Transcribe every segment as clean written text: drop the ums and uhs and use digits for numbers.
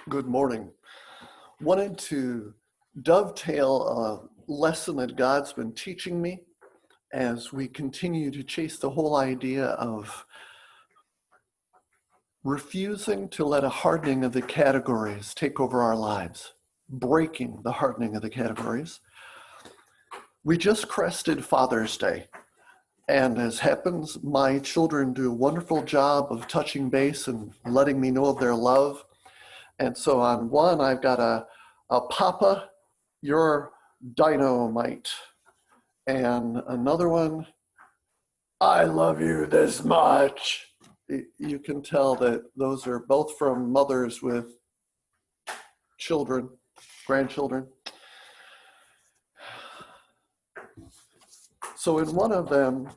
Good morning. Wanted to dovetail a lesson that God's been teaching me as we continue to chase the whole idea of refusing to let a hardening of the categories take over our lives, breaking the hardening of the categories. We just crested Father's Day, and as happens, my children do a wonderful job of touching base and letting me know of their love. And so on one, I've got a Papa, you're dynamite. And another one, I love you this much. You can tell that those are both from mothers with children, grandchildren. So in one of them,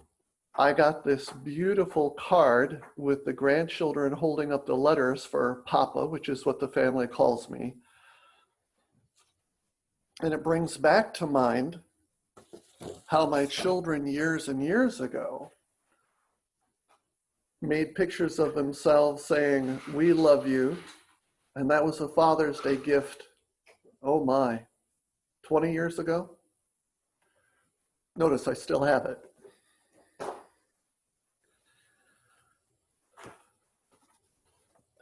I got this beautiful card with the grandchildren holding up the letters for Papa, which is what the family calls me. And it brings back to mind how my children years and years ago made pictures of themselves saying, "We love you." And that was a Father's Day gift, oh my, 20 years ago? Notice I still have it.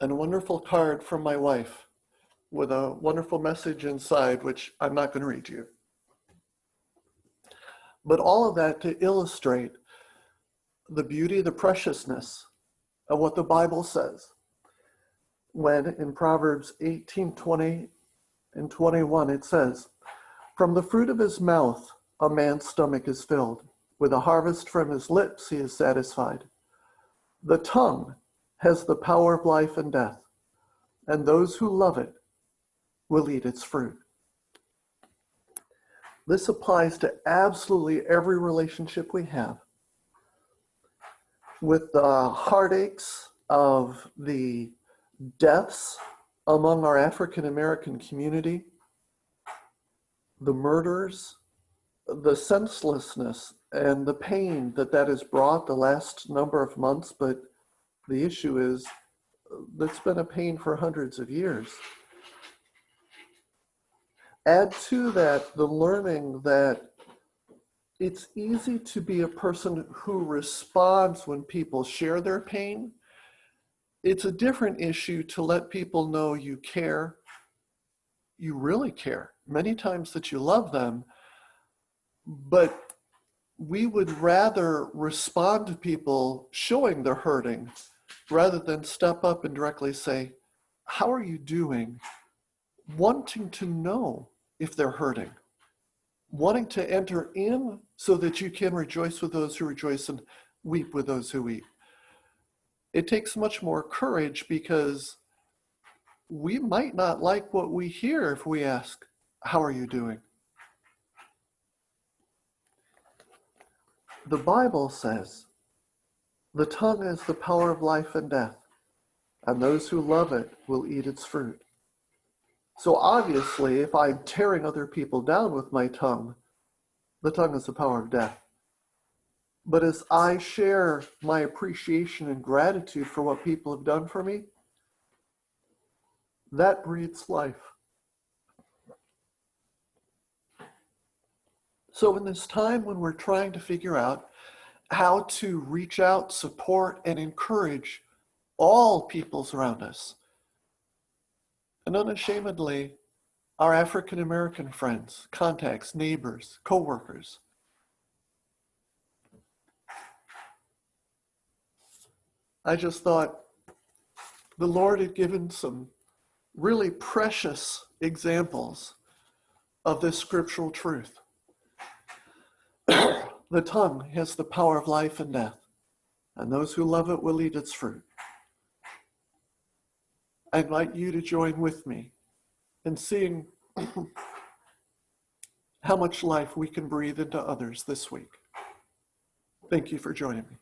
And a wonderful card from my wife with a wonderful message inside, which I'm not going to read to you. But all of that to illustrate the beauty, the preciousness of what the Bible says. When in Proverbs 18:20 and 21, it says, "From the fruit of his mouth a man's stomach is filled. With a harvest from his lips he is satisfied. The tongue has the power of life and death, and those who love it will eat its fruit." This applies to absolutely every relationship we have. With the heartaches of the deaths among our African American community, the murders, the senselessness and the pain that has brought the last number of months, but the issue is that's been a pain for hundreds of years. Add to that the learning that it's easy to be a person who responds when people share their pain. It's a different issue to let people know you care, you really care, many times that you love them, but we would rather respond to people showing they're hurting rather than step up and directly say, "How are you doing?" Wanting to know if they're hurting, wanting to enter in so that you can rejoice with those who rejoice and weep with those who weep. It takes much more courage because we might not like what we hear if we ask, "How are you doing?" The Bible says, "The tongue has the power of life and death, and those who love it will eat its fruit." So obviously, if I'm tearing other people down with my tongue, the tongue has the power of death. But as I share my appreciation and gratitude for what people have done for me, that breathes life. So in this time when we're trying to figure out how to reach out, support, and encourage all peoples around us, and unashamedly, our African American friends, contacts, neighbors, co-workers, I just thought the Lord had given some really precious examples of this scriptural truth. The tongue has the power of life and death, and those who love it will eat its fruit. I invite you to join with me in seeing how much life we can breathe into others this week. Thank you for joining me.